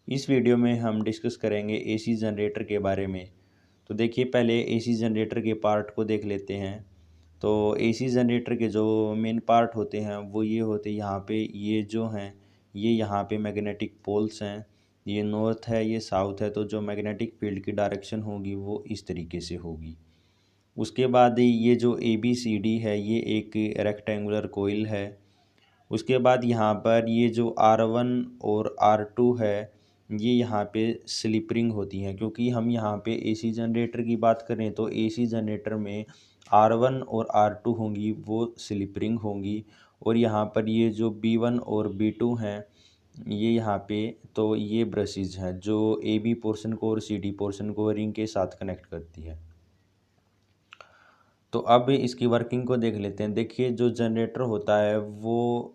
इस वीडियो में हम डिस्कस करेंगे एसी जनरेटर के बारे में। तो देखिए पहले एसी जनरेटर के पार्ट को देख लेते हैं। तो एसी जनरेटर के जो मेन पार्ट होते हैं वो ये होते हैं, यहाँ पे ये जो हैं ये यहाँ पे मैग्नेटिक पोल्स हैं, ये नॉर्थ है ये साउथ है। तो जो मैग्नेटिक फील्ड की डायरेक्शन होगी वो इस तरीके से होगी। उसके बाद ये जो ABCD है ये एक रेक्टेंगुलर कोइल है। उसके बाद यहाँ पर ये जो R1 और R2 है ये यहाँ पे स्लिप रिंग होती हैं, क्योंकि हम यहाँ पे एसी जनरेटर की बात करें तो एसी जनरेटर में R1 और R2 होंगी वो स्लिप रिंग होंगी। और यहाँ पर ये जो B1 और B2 हैं ये यहाँ पे तो ये ब्रशेज हैं जो AB पोर्शन को और CD पोर्शन को रिंग के साथ कनेक्ट करती है। तो अब इसकी वर्किंग को देख लेते हैं। देखिए जो जनरेटर होता है वो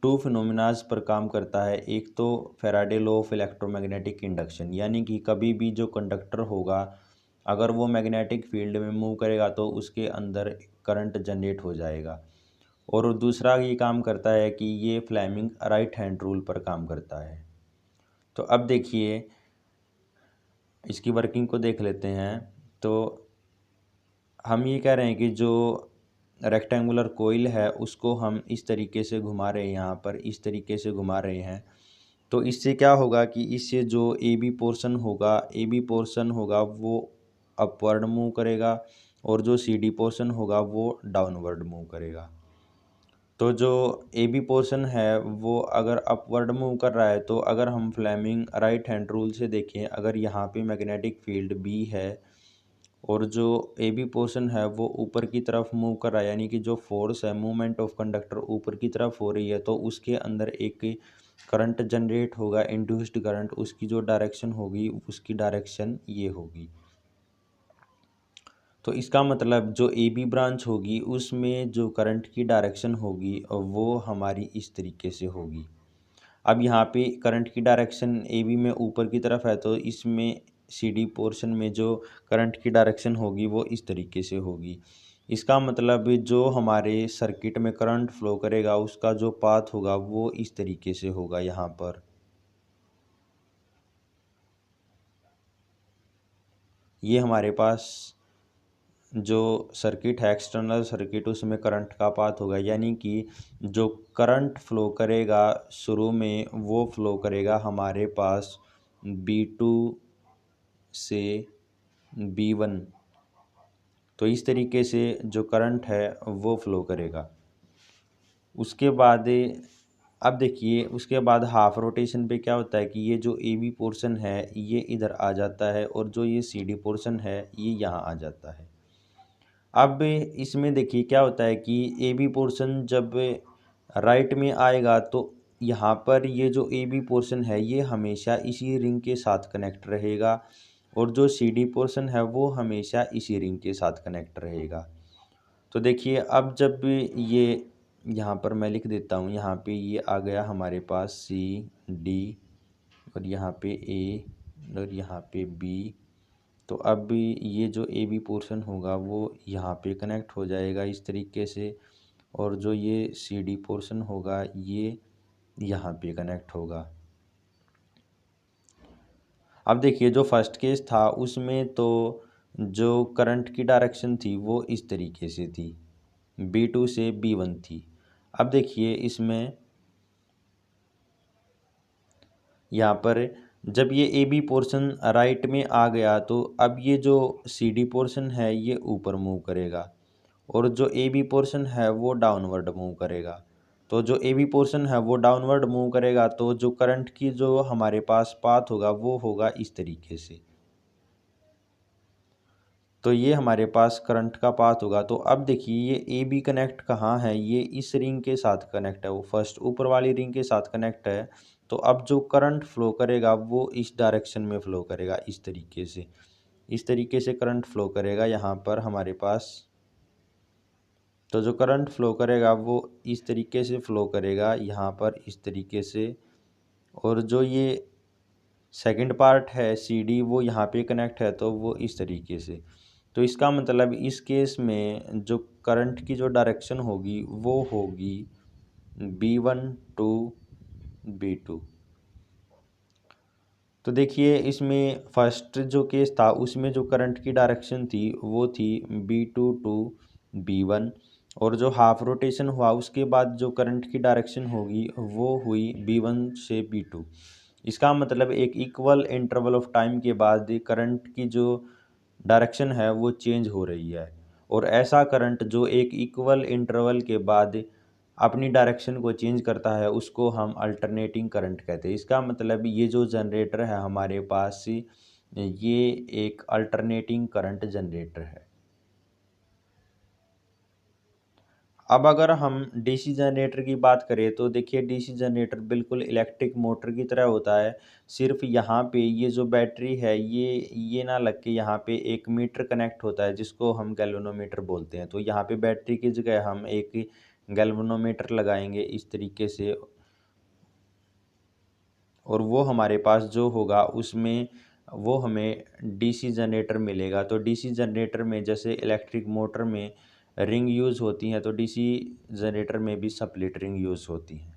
टू फिनोमिनाज पर काम करता है। एक तो Faraday law of electromagnetic induction, यानी कि कभी भी जो कंडक्टर होगा अगर वो मैग्नेटिक फील्ड में मूव करेगा तो उसके अंदर करंट जनरेट हो जाएगा। और दूसरा ये काम करता है कि ये फ्लेमिंग राइट हैंड रूल पर काम करता है। तो अब देखिए इसकी वर्किंग को देख लेते हैं। तो हम ये कह रहे हैं कि जो रेक्टेंगुलर कोइल है उसको हम इस तरीके से घुमा रहे हैं, यहाँ पर इस तरीके से घुमा रहे हैं। तो इससे क्या होगा कि इससे जो AB पोर्शन होगा वो अपवर्ड मूव करेगा और जो CD पोर्शन होगा वो डाउनवर्ड मूव करेगा। तो जो AB पोर्शन है वो अगर अपवर्ड मूव कर रहा है तो अगर हम फ्लेमिंग राइट हैंड रूल से देखें, अगर यहाँ पे मैग्नेटिक फील्ड B है और जो AB पोर्शन है वो ऊपर की तरफ मूव कर रहा है, यानी कि जो फोर्स है मूवमेंट ऑफ कंडक्टर ऊपर की तरफ हो रही है, तो उसके अंदर एक करंट जनरेट होगा, इंड्यूस्ड करंट। उसकी जो डायरेक्शन होगी उसकी डायरेक्शन ये होगी। तो इसका मतलब जो AB ब्रांच होगी उसमें जो करंट की डायरेक्शन होगी वो हमारी इस तरीके से होगी। अब यहाँ पे करंट की डायरेक्शन AB में ऊपर की तरफ है तो इसमें CD पोर्शन में जो करंट की डायरेक्शन होगी वो इस तरीके से होगी। इसका मतलब जो हमारे सर्किट में करंट फ्लो करेगा उसका जो पाथ होगा वो इस तरीके से होगा। यहाँ पर ये हमारे पास जो सर्किट है एक्सटर्नल सर्किट उसमें करंट का पाथ होगा, यानी कि जो करंट फ्लो करेगा शुरू में वो फ्लो करेगा हमारे पास B2 से B1। तो इस तरीके से जो करंट है वो फ्लो करेगा। उसके बाद अब देखिए उसके बाद हाफ रोटेशन पे क्या होता है कि ये जो AB पोर्शन है ये इधर आ जाता है और जो ये CD पोर्शन है ये यहाँ आ जाता है। अब इसमें देखिए क्या होता है कि AB पोर्शन जब राइट में आएगा तो यहाँ पर ये जो AB पोर्शन है ये हमेशा इसी रिंग के साथ कनेक्ट रहेगा और जो CD पोर्शन है वो हमेशा इसी रिंग के साथ कनेक्ट रहेगा। तो देखिए अब जब ये यहाँ पर मैं लिख देता हूँ, यहाँ पे ये आ गया हमारे पास CD और यहाँ पे A और यहाँ पे B। तो अब ये जो AB पोर्शन होगा वो यहाँ पे कनेक्ट हो जाएगा इस तरीके से और जो ये CD पोर्शन होगा ये यहाँ पे कनेक्ट होगा। अब देखिए जो फर्स्ट केस था उसमें तो जो करंट की डायरेक्शन थी वो इस तरीके से थी, B2 से B1 थी। अब देखिए इसमें यहाँ पर जब ये AB पोर्शन राइट में आ गया तो अब ये जो CD पोर्शन है ये ऊपर मूव करेगा और जो AB पोर्शन है वो डाउनवर्ड मूव करेगा। तो जो AB पोर्शन है वो डाउनवर्ड मूव करेगा तो जो करंट की जो हमारे पास पाथ होगा वो होगा इस तरीके से। तो ये हमारे पास करंट का पाथ होगा। तो अब देखिए ये AB कनेक्ट कहाँ है, ये इस रिंग के साथ कनेक्ट है, वो फर्स्ट ऊपर वाली रिंग के साथ कनेक्ट है। तो अब जो करंट फ्लो करेगा वो इस डायरेक्शन में फ्लो करेगा, इस तरीके से, इस तरीके से करंट फ्लो करेगा यहाँ पर हमारे पास। तो जो करंट फ्लो करेगा वो इस तरीके से फ्लो करेगा यहाँ पर इस तरीके से। और जो ये सेकंड पार्ट है CD वो यहाँ पे कनेक्ट है तो वो इस तरीके से। तो इसका मतलब इस केस में जो करंट की जो डायरेक्शन होगी वो होगी B1 टू B2। तो देखिए इसमें फर्स्ट जो केस था उसमें जो करंट की डायरेक्शन थी वो थी B2 to B1, और जो हाफ रोटेशन हुआ उसके बाद जो करंट की डायरेक्शन होगी वो हुई B1 से B2। इसका मतलब एक इक्वल इंटरवल ऑफ टाइम के बाद करंट की जो डायरेक्शन है वो चेंज हो रही है, और ऐसा करंट जो एक इक्वल इंटरवल के बाद अपनी डायरेक्शन को चेंज करता है उसको हम अल्टरनेटिंग करंट कहते हैं। इसका मतलब ये जो जनरेटर है हमारे पास ये एक अल्टरनेटिंग करंट जनरेटर है। अब अगर हम डीसी जनरेटर की बात करें तो देखिए डीसी जनरेटर बिल्कुल इलेक्ट्रिक मोटर की तरह होता है। सिर्फ यहाँ पे ये जो बैटरी है ये ना लग के यहाँ पे एक मीटर कनेक्ट होता है जिसको हम गैल्वेनोमीटर बोलते हैं। तो यहाँ पे बैटरी की जगह हम एक गैल्वेनोमीटर लगाएंगे इस तरीके से, और वो हमारे पास जो होगा उसमें वो हमें डीसी जनरेटर मिलेगा। तो डीसी जनरेटर में जैसे इलेक्ट्रिक मोटर में रिंग यूज़ होती हैं तो डीसी जनरेटर में भी स्प्लिट रिंग यूज़ होती हैं।